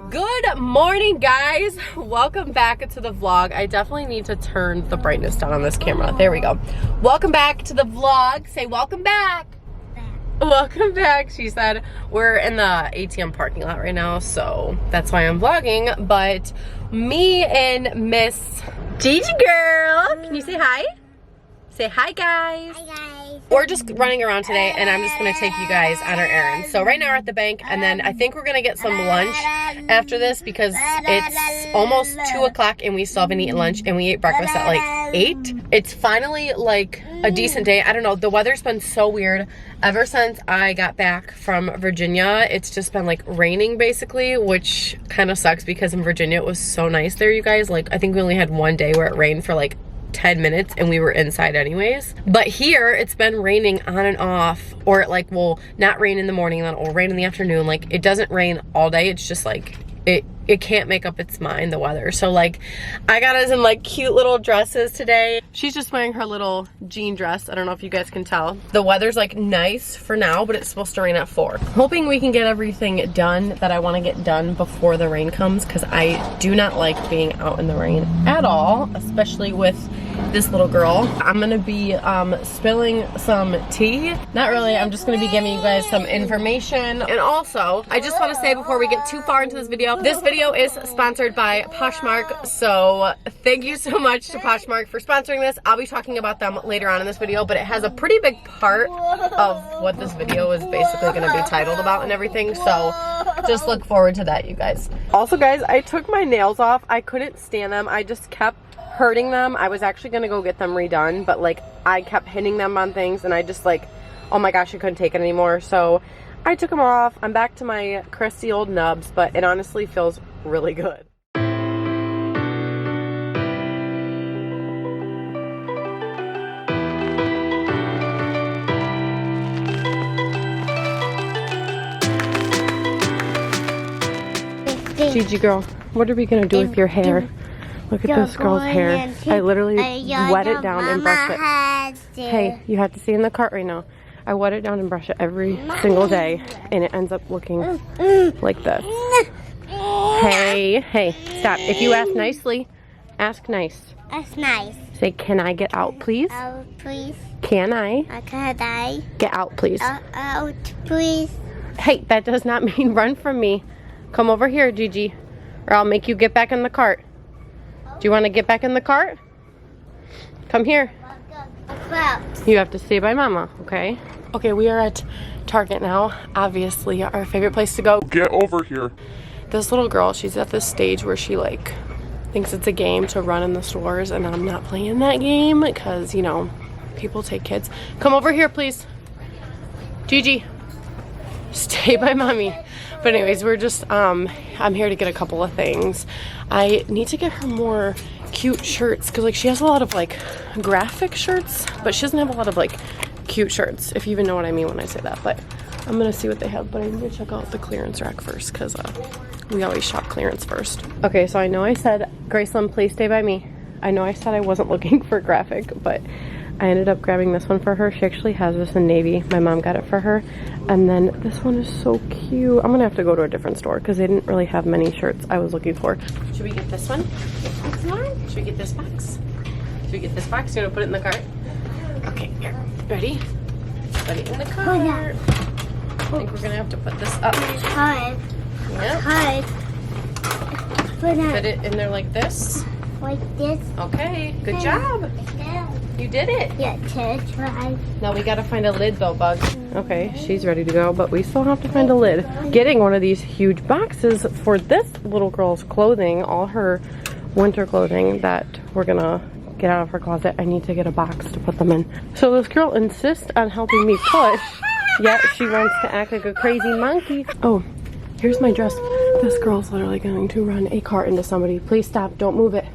Good morning, guys. Welcome back to the vlog. I definitely need to turn the brightness down on this camera. There we go. Welcome back to the vlog. Say welcome back. Welcome back, she said. We're in the ATM parking lot right now, so that's why I'm vlogging. But me and Miss Gigi girl, can you say hi? Say hi, guys. Hi, guys. We're just running around today, and I'm just gonna take you guys on our errands. So right now we're at the bank, and then I think we're gonna get some lunch after this because it's almost 2 o'clock and we still haven't eaten lunch, and we ate breakfast at like 8. It's finally like a decent day. I don't know, the weather's been so weird. Ever since I got back from Virginia, it's just been like raining basically, which kind of sucks because in Virginia it was so nice there, you guys. Like, I think we only had one day where it rained for like 10 minutes and we were inside anyways. But here it's been raining on and off, or it like will not rain in the morning and then it will rain in the afternoon. Like, it doesn't rain all day. It's just like it can't make up its mind, the weather. So like, I got us in like cute little dresses today. She's just wearing her little jean dress. I don't know if you guys can tell. The weather's like nice for now, but it's supposed to rain at 4. Hoping we can get everything done that I want to get done before the rain comes, because I do not like being out in the rain at all, especially with this little girl. I'm gonna be spilling some tea. Not really, I'm just gonna be giving you guys some information. And also, I just want to say before we get too far into this video is sponsored by Poshmark. So thank you so much to Poshmark for sponsoring this. I'll be talking about them later on in this video, but it has a pretty big part of what this video is basically gonna be titled about and everything. So just look forward to that, you guys. Also, guys, I took my nails off. I couldn't stand them. I just kept hurting them. I was actually gonna go get them redone, but like I kept hitting them on things and I just like, oh my gosh, I couldn't take it anymore. So I took them off. I'm back to my crusty old nubs, but it honestly feels really good. Gigi girl, what are we gonna do with your hair? Look at this girl's hair. I literally wet it down and brush it. Hey, you have to see in the cart right now. I wet it down and brush it every single day, and it ends up looking like this. Hey, hey, stop. If you ask nicely, ask nice. Ask nice. Say, can I get out, please? Out, please. Can I? Can I? Get out, please. Out, please. Hey, that does not mean run from me. Come over here, Gigi, or I'll make you get back in the cart. Do you want to get back in the cart? Come here. You have to stay by Mama, okay? Okay, we are at Target now. Obviously, our favorite place to go. Get over here. This little girl, she's at this stage where she like thinks it's a game to run in the stores, and I'm not playing that game because, you know, people take kids. Come over here, please. Gigi, stay by Mommy. But anyways, we're just, I'm here to get a couple of things. I need to get her more cute shirts because like she has a lot of like graphic shirts, but she doesn't have a lot of like cute shirts, if you even know what I mean when I say that. But I'm gonna see what they have, but I need to check out the clearance rack first because we always shop clearance first. Okay, so I know I said, Graceland, please stay by me. I know I said I wasn't looking for graphic, but I ended up grabbing this one for her. She actually has this in navy. My mom got it for her. And then this one is so cute. I'm gonna have to go to a different store because they didn't really have many shirts I was looking for. Should we get this one? This one? Should we get this box? Should we get this box? You wanna put it in the cart? Okay, here. Ready? Put it in the cart. Oh, yeah. I think we're gonna have to put this up. It's hard. Yep. It's hard. Put it in there like this. Like this. Okay, good job. You did it. Yeah, try. Now we gotta find a lid though, Bug. Okay, she's ready to go, but we still have to find a lid. Getting one of these huge boxes for this little girl's clothing, all her winter clothing that we're gonna get out of her closet. I need to get a box to put them in. So this girl insists on helping me push, yet she wants to act like a crazy monkey. Oh, here's my dress. This girl's literally going to run a cart into somebody. Please stop, don't move it.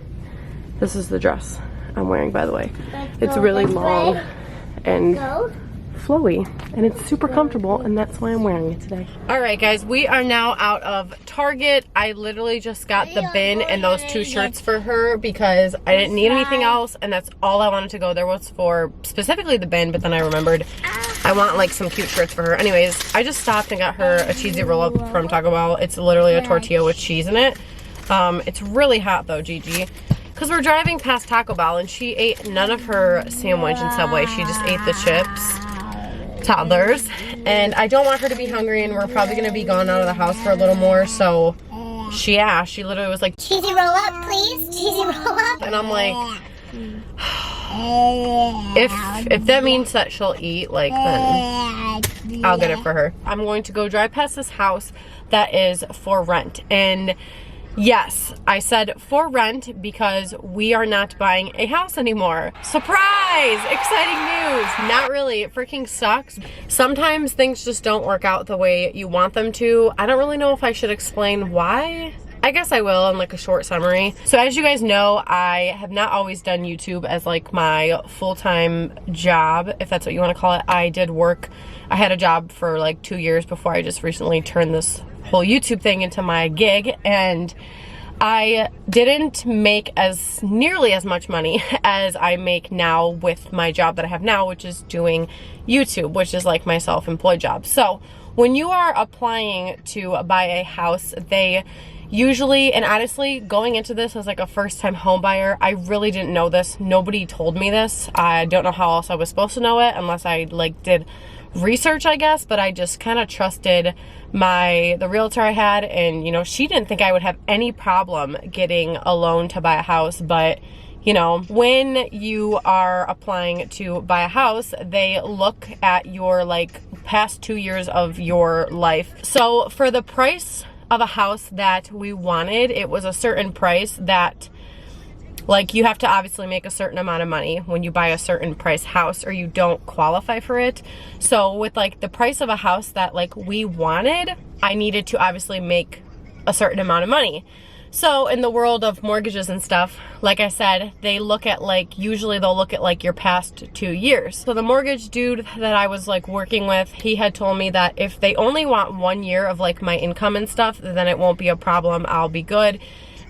This is the dress I'm wearing, by the way. It's really long and flowy, and it's super comfortable, and that's why I'm wearing it today. All right, guys, we are now out of Target. I literally just got the bin and those 2 shirts for her because I didn't need anything else, and that's all I wanted to go there was for, specifically the bin, but then I remembered I want like some cute shirts for her. Anyways, I just stopped and got her a cheesy roll up from Taco Bell. It's literally a tortilla with cheese in it. It's really hot though, Gigi, because we're driving past Taco Bell and she ate none of her sandwich in Subway. She just ate the chips, Toddlers, and I don't want her to be hungry, and we're probably gonna be gone out of the house for a little more. So she asked, she literally was like, cheesy roll up, please. Cheesy roll up. and I'm like, if that means that she'll eat, like, then I'll get it for her. I'm going to go drive past this house that is for rent. And yes, I said for rent because we are not buying a house anymore. Surprise! Exciting news. Not really. It freaking sucks. Sometimes things just don't work out the way you want them to. I don't really know if I should explain why. I guess I will in like a short summary. So as you guys know, I have not always done YouTube as like my full-time job, if that's what you want to call it. I did work, I had a job for like 2 years before I just recently turned this whole YouTube thing into my gig, and I didn't make as nearly as much money as I make now with my job that I have now, which is doing YouTube, which is like my self-employed job. So when you are applying to buy a house, they usually, and honestly, going into this as like a first-time home buyer, I really didn't know this. Nobody told me this. I don't know how else I was supposed to know it unless I like did research, I guess, but I just kind of trusted the realtor I had, and you know, she didn't think I would have any problem getting a loan to buy a house. But you know, when you are applying to buy a house, they look at your like past 2 years of your life. So for the price of a house that we wanted, it was a certain price that, like, you have to obviously make a certain amount of money when you buy a certain price house or you don't qualify for it. So with like the price of a house that like we wanted, I needed to obviously make a certain amount of money. So in the world of mortgages and stuff, like I said, they look at like, usually they'll look at like your past 2 years. So the mortgage dude that I was like working with, he had told me that if they only want 1 year of like my income and stuff, then it won't be a problem, I'll be good.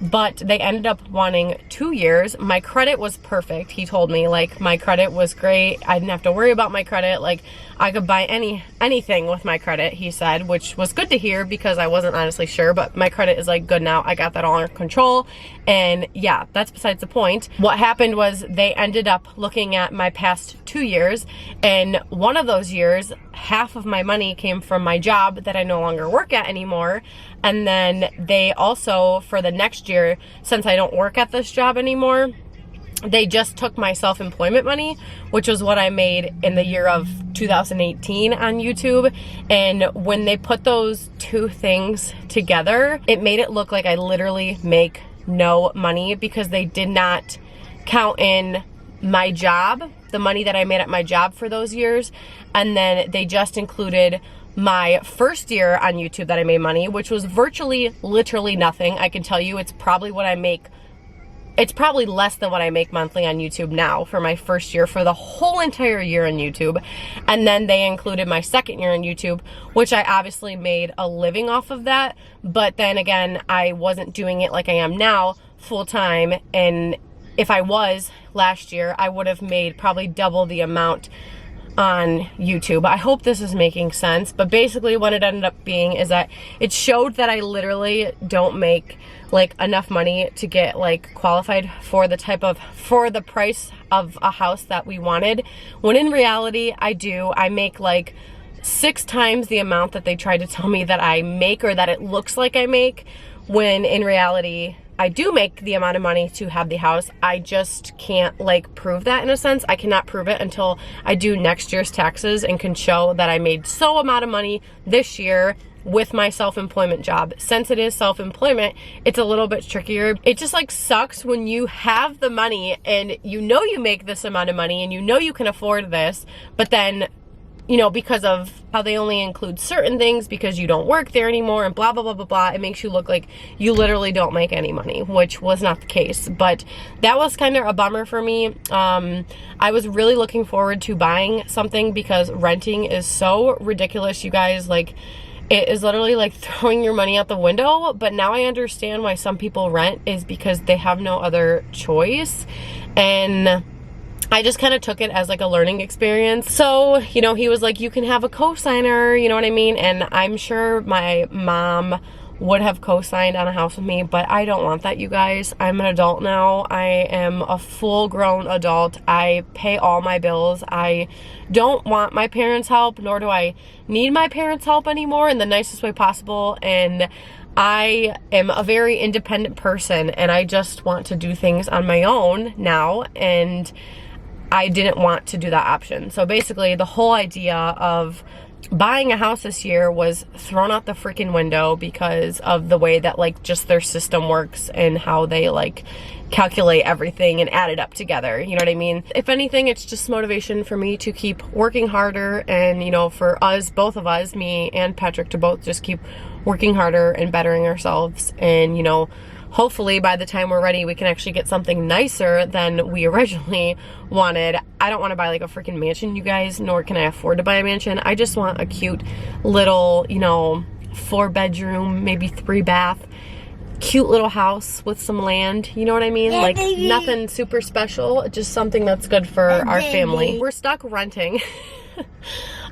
But they ended up wanting 2 years. My credit was perfect. He told me like my credit was great. I didn't have to worry about my credit. Like I could buy anything with my credit, he said, which was good to hear because I wasn't honestly sure, but my credit is like good now. I got that all under control. And yeah, that's besides the point. What happened was they ended up looking at my past 2 years, and one of those years, half of my money came from my job that I no longer work at anymore. And then they also, for the next year, since I don't work at this job anymore, they just took my self-employment money, which was what I made in the year of 2018 on YouTube. And when they put those two things together, it made it look like I literally make no money because they did not count in my job, the money that I made at my job for those years. And then they just included my first year on YouTube that I made money, which was virtually, literally nothing. I can tell you it's probably what I make. It's probably less than what I make monthly on YouTube now for my first year, for the whole entire year on YouTube. And then they included my second year on YouTube, which I obviously made a living off of that. But then again, I wasn't doing it like I am now full time. And if I was last year, I would have made probably double the amount on YouTube. I hope this is making sense, but basically what it ended up being is that it showed that I literally don't make like enough money to get like qualified for the price of a house that we wanted, when in reality I do. I make like 6 times the amount that they tried to tell me that I make, or that it looks like I make, when in reality I do make the amount of money to have the house. I just can't like prove that in a sense. I cannot prove it until I do next year's taxes and can show that I made so amount of money this year with my self-employment job. Since it is self-employment, it's a little bit trickier. It just like sucks when you have the money and you know you make this amount of money and you know you can afford this, but then, you know, because of how they only include certain things because you don't work there anymore and blah, blah, blah, blah, blah, it makes you look like you literally don't make any money, which was not the case. But that was kind of a bummer for me. I was really looking forward to buying something because renting is so ridiculous, you guys. Like, it is literally like throwing your money out the window. But now I understand why some people rent, is because they have no other choice. And I just kind of took it as like a learning experience. So, you know, he was like, you can have a co-signer, you know what I mean? And I'm sure my mom would have co-signed on a house with me, but I don't want that, you guys. I'm an adult now. I am a full-grown adult. I pay all my bills. I don't want my parents' help, nor do I need my parents' help anymore, in the nicest way possible. And I am a very independent person, and I just want to do things on my own now, and I didn't want to do that option. So basically, the whole idea of buying a house this year was thrown out the freaking window because of the way that like just their system works and how they like calculate everything and add it up together, you know what I mean? If anything, it's just motivation for me to keep working harder, and you know, for us, both of us, me and Patrick, to both just keep working harder and bettering ourselves. And you know, hopefully by the time we're ready, we can actually get something nicer than we originally wanted. I don't want to buy like a freaking mansion, you guys, nor can I afford to buy a mansion. I just want a cute little, you know, 4-bedroom, maybe 3-bath, cute little house with some land, you know what I mean? Yeah, like baby. Nothing super special, just something that's good for our family. We're stuck renting.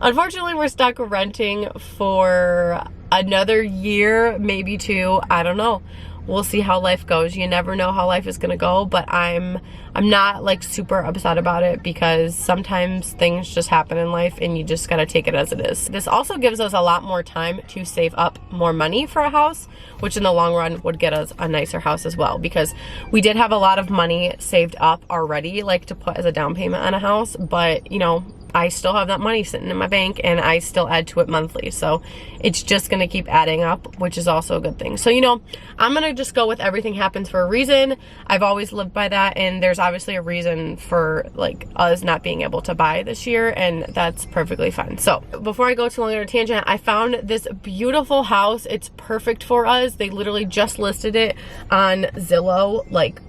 Unfortunately, we're stuck renting for another year, maybe 2. I don't know. We'll see how life goes. You never know how life is gonna go, but I'm not like super upset about it, because sometimes things just happen in life and you just gotta take it as it is. This also gives us a lot more time to save up more money for a house, which in the long run would get us a nicer house as well, because we did have a lot of money saved up already, like to put as a down payment on a house, but you know, I still have that money sitting in my bank, and I still add to it monthly. So it's just gonna keep adding up, which is also a good thing. So, you know, I'm gonna just go with everything happens for a reason. I've always lived by that, and there's obviously a reason for like us not being able to buy this year, and that's perfectly fine. So before I go too long on a tangent, I found this beautiful house. It's perfect for us. They literally just listed it on Zillow like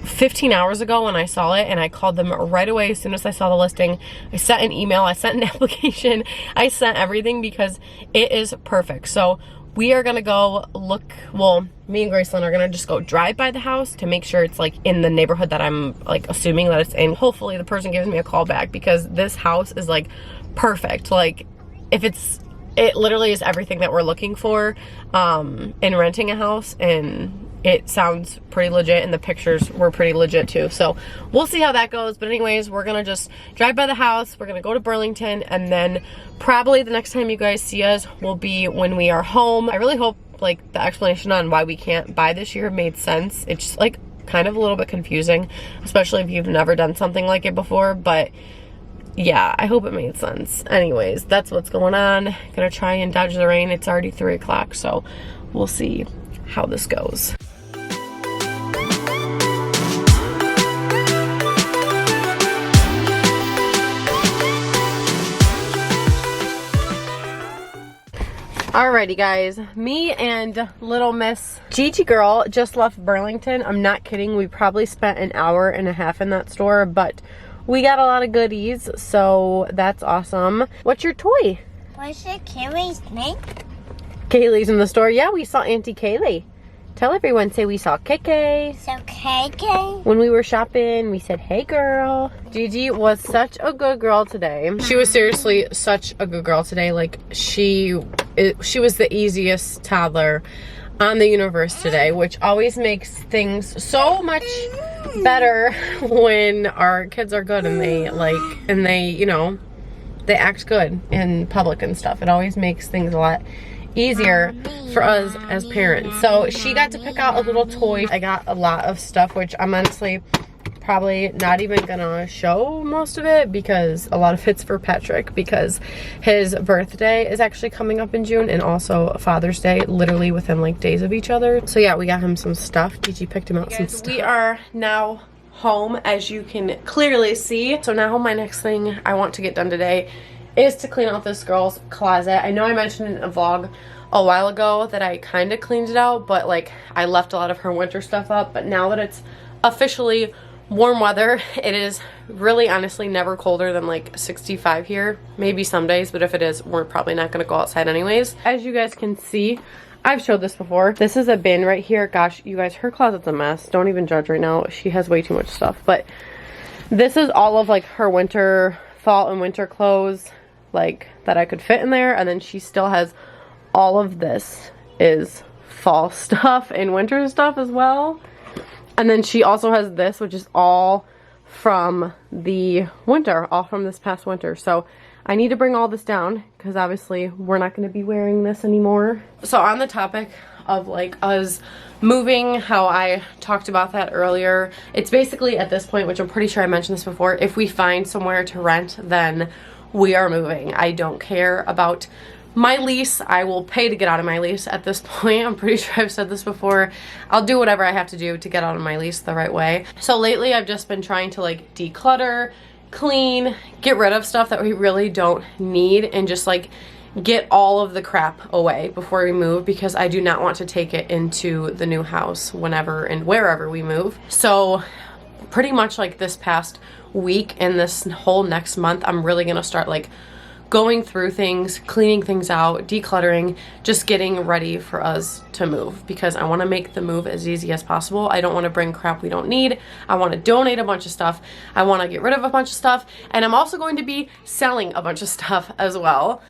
15 hours ago when I saw it, and I called them right away as soon as I saw the listing. I sent an email, I sent an application, I sent everything, because it is perfect. So we are gonna go look, well, me and Gracelyn are gonna just go drive by the house to make sure it's like in the neighborhood that I'm like assuming that it's in. Hopefully the person gives me a call back, because this house is like perfect. Like it literally is everything that we're looking for in renting a house, and it sounds pretty legit, and the pictures were pretty legit too. So we'll see how that goes. But anyways, we're gonna just drive by the house. We're gonna go to Burlington, and then probably the next time you guys see us will be when we are home. I really hope like the explanation on why we can't buy this year made sense. It's just like kind of a little bit confusing, especially if you've never done something like it before. But yeah, I hope it made sense. Anyways, that's what's going on. Gonna try and dodge the rain. It's already 3 o'clock, so we'll see how this goes. Alrighty guys, me and little Miss Gigi girl just left Burlington. I'm not kidding, we probably spent an hour and a half in that store, but we got a lot of goodies, so that's awesome. What's your toy? What's it, Kaylee's name? Kaylee's in the store. Yeah, we saw Auntie Kaylee. Tell everyone, say we saw KK. So KK? When we were shopping, we said, hey girl. Gigi was such a good girl today. She was seriously such a good girl today. Like she was the easiest toddler on the universe today, which always makes things so much better when our kids are good and they you know, they act good in public and stuff. It always makes things a lot easier for us as parents. So she got to pick out a little toy. I got a lot of stuff, which I'm honestly probably not even gonna show most of it, because a lot of it's for Patrick, because his birthday is actually coming up in June, and also Father's Day, literally within like days of each other. So yeah, we got him some stuff. Gigi picked him out some stuff. We are now home, as you can clearly see. So now my next thing I want to get done today is to clean out this girl's closet. I know I mentioned in a vlog a while ago that I kind of cleaned it out, but like I left a lot of her winter stuff up. But now that it's officially warm weather, it is really honestly never colder than like 65 here. Maybe some days, but if it is, we're probably not gonna go outside anyways. As you guys can see, I've showed this before. This is a bin right here. Gosh, you guys, her closet's a mess. Don't even judge right now. She has way too much stuff. But This is all of like her winter, fall and winter clothes, like that I could fit in there. And then she still has all of this is fall stuff and winter stuff as well. And then she also has this, which is all from the winter, all from this past winter. So I need to bring all this down because obviously we're not going to be wearing this anymore. So on the topic of like us moving, how I talked about that earlier, it's basically at this point, which I'm pretty sure I mentioned this before, if we find somewhere to rent, then we are moving. I don't care about my lease. I will pay to get out of my lease at this point. I'm pretty sure I've said this before. I'll do whatever I have to do to get out of my lease the right way. So lately I've just been trying to like declutter, clean, get rid of stuff that we really don't need, and just like get all of the crap away before we move, because I do not want to take it into the new house whenever and wherever we move. So pretty much like this past week and this whole next month, I'm really gonna start like going through things, cleaning things out, decluttering, just getting ready for us to move, because I want to make the move as easy as possible. I don't want to bring crap we don't need. I want to donate a bunch of stuff. I want to get rid of a bunch of stuff. And I'm also going to be selling a bunch of stuff as well.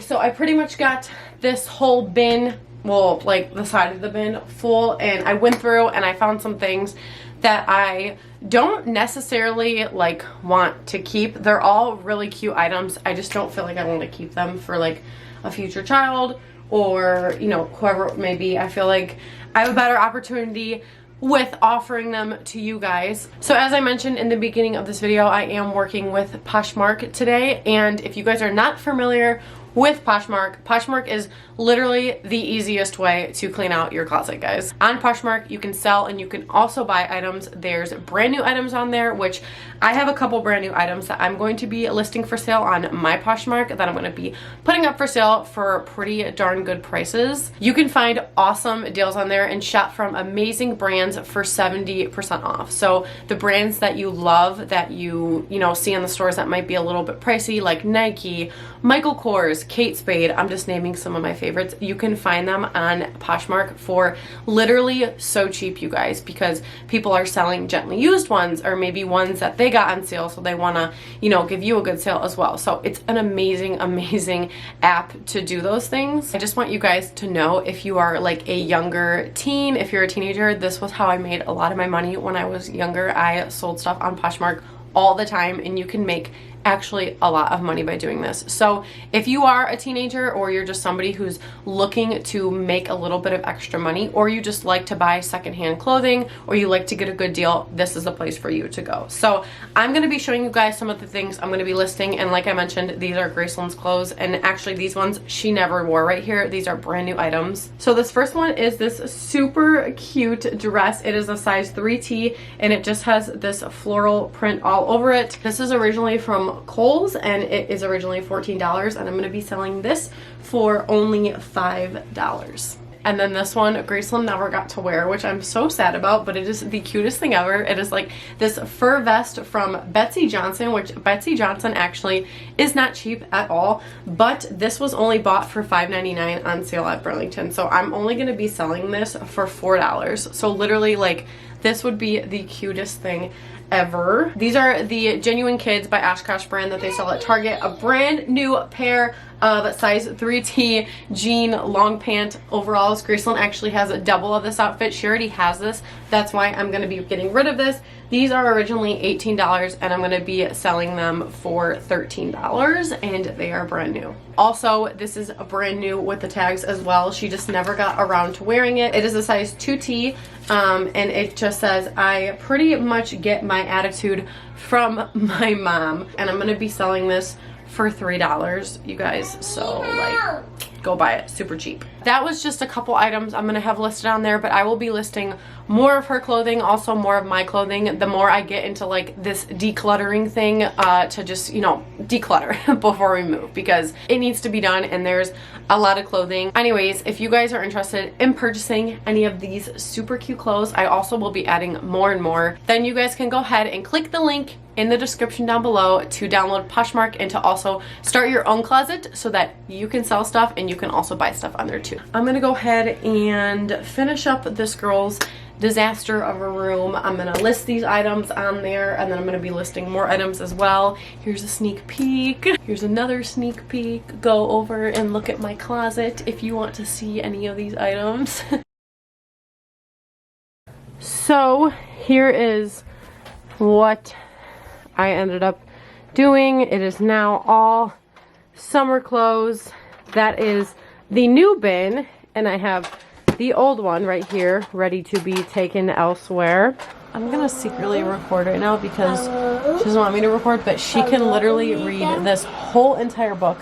So I pretty much got this whole bin, well, like the side of the bin full, and I went through and I found some things that I don't necessarily like want to keep. They're all really cute items. I just don't feel like I want to keep them for like a future child or, you know, whoever it may be. I feel like I have a better opportunity with offering them to you guys. So as I mentioned in the beginning of this video, I am working with Poshmark today, and if you guys are not familiar with Poshmark, Poshmark is literally the easiest way to clean out your closet, guys. On Poshmark, you can sell and you can also buy items. There's brand new items on there, which I have a couple brand new items that I'm going to be listing for sale on my Poshmark that I'm going to be putting up for sale for pretty darn good prices. You can find awesome deals on there and shop from amazing brands for 70% off. So the brands that you love, that you know, see in the stores that might be a little bit pricey, like Nike, Michael Kors, Kate Spade, I'm just naming some of my favorites. You can find them on Poshmark for literally so cheap, you guys, because people are selling gently used ones, or maybe ones that they got on sale, so they want to, you know, give you a good sale as well. So it's an amazing, amazing app to do those things. I just want you guys to know, if you are like a younger teen, if you're a teenager, this was how I made a lot of my money when I was younger. I sold stuff on Poshmark all the time, and you can make actually a lot of money by doing this. So if you are a teenager, or you're just somebody who's looking to make a little bit of extra money, or you just like to buy secondhand clothing, or you like to get a good deal, this is a place for you to go. So I'm going to be showing you guys some of the things I'm going to be listing, and like I mentioned, these are Graceland's clothes, and actually these ones she never wore right here. These are brand new items. So this first one is this super cute dress. It is a size 3T, and it just has this floral print all over it. This is originally from Kohl's, and it is originally $14, and I'm going to be selling this for only $5. And then this one, Graceland never got to wear, which I'm so sad about, but it is the cutest thing ever. It is like this fur vest from Betsy Johnson, which Betsy Johnson actually is not cheap at all, but this was only bought for $5.99 on sale at Burlington. So I'm only going to be selling this for $4. So literally, like, this would be the cutest thing ever. These are the Genuine Kids by Oshkosh brand that they sell at Target. A brand new pair of size 3T jean long pant overalls. Graceland actually has a double of this outfit. She already has this. That's why I'm going to be getting rid of this. These are originally $18, and I'm going to be selling them for $13, and they are brand new. Also, this is a brand new with the tags as well. She just never got around to wearing it. It is a size 2T, and it just says, I pretty much get my attitude from my mom, and I'm going to be selling this for $3, you guys. So like, go buy it, super cheap. That was just a couple items I'm gonna have listed on there, but I will be listing more of her clothing, also more of my clothing, the more I get into like this decluttering thing, to just, you know, declutter before we move, because it needs to be done and there's a lot of clothing. Anyways, if you guys are interested in purchasing any of these super cute clothes, I also will be adding more and more. Then you guys can go ahead and click the link in the description down below to download Poshmark and to also start your own closet so that you can sell stuff and you can also buy stuff on there too. I'm gonna go ahead and finish up this girl's disaster of a room. I'm gonna list these items on there, and then I'm gonna be listing more items as well. Here's a sneak peek. Here's another sneak peek. Go over and look at my closet if you want to see any of these items. So here is what I ended up doing. It is now all summer clothes. That is the new bin, and I have the old one right here ready to be taken elsewhere. I'm gonna secretly record right now because she doesn't want me to record, but she can literally read this whole entire book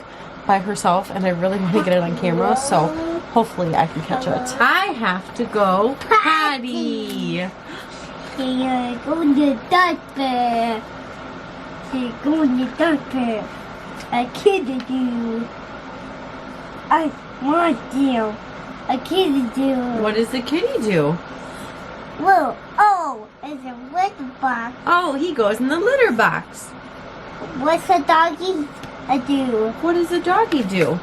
by herself, and I really want to get it on camera, so hopefully I can catch it. I have to go potty. You're going to doctor. You're going to doctor. I killed you. I want you. I killed you. What does the kitty do? Whoa, oh, it's a litter box. Oh, he goes in the litter box. What's the doggy do? What does the doggy do?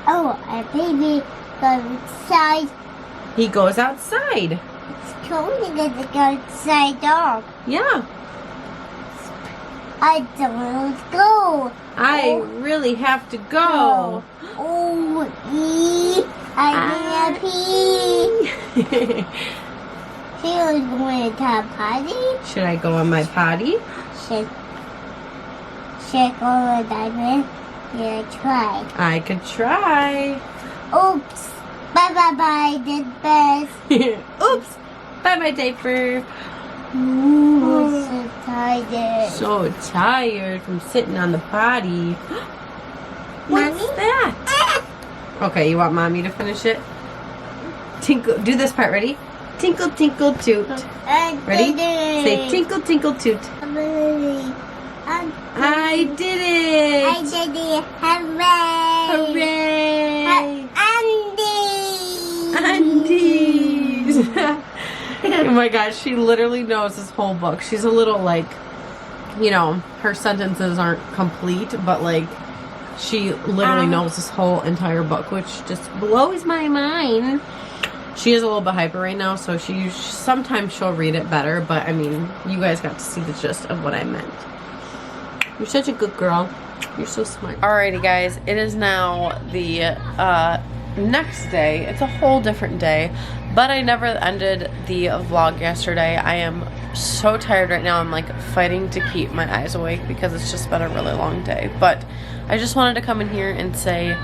Oh, a baby goes outside. He goes outside. It's cold to get the outside dog. Yeah. I don't go. I really have to go. Oh, I'm gonna pee. She was going to potty. Should I go on my potty? Should go on diamond? Yeah, try. I could try. Oops. Bye. Did best. Oops. Bye my diaper. Ooh, so tired. So tired from sitting on the potty. What's Mommy? that? Okay, you want mommy to finish it? Tinkle. Do this part. Ready? Tinkle, tinkle, toot. Ready? Say tinkle, tinkle, toot. I did it. I did it. Hooray. Hooray. Andy. Oh my gosh, she literally knows this whole book. She's a little like, you know, her sentences aren't complete, but like she literally knows this whole entire book, which just blows my mind. She is a little bit hyper right now, so sometimes she'll read it better, but I mean, you guys got to see the gist of what I meant. You're such a good girl. You're so smart. Alrighty guys, it is now the next day. It's a whole different day, but I never ended the vlog yesterday. I am so tired right now. I'm like fighting to keep my eyes awake because it's just been a really long day, but I just wanted to come in here and say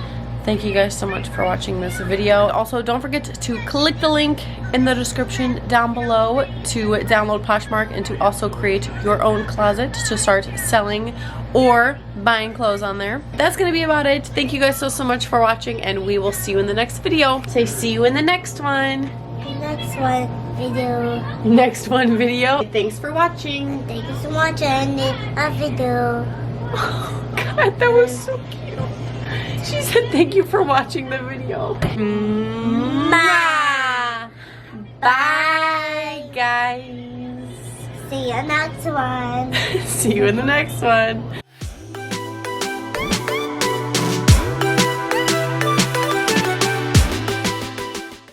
thank you guys so much for watching this video. Also, don't forget to click the link in the description down below to download Poshmark and to also create your own closet to start selling or buying clothes on there. That's gonna be about it. Thank you guys so much for watching, and we will see you in the next video. Say see you in the next one. Next one video. Next one video. Thanks for watching. Thank you so much, and a video. Oh God, that was so cute. She said thank you for watching the video. Bye, guys. See you next one. See you in the next one.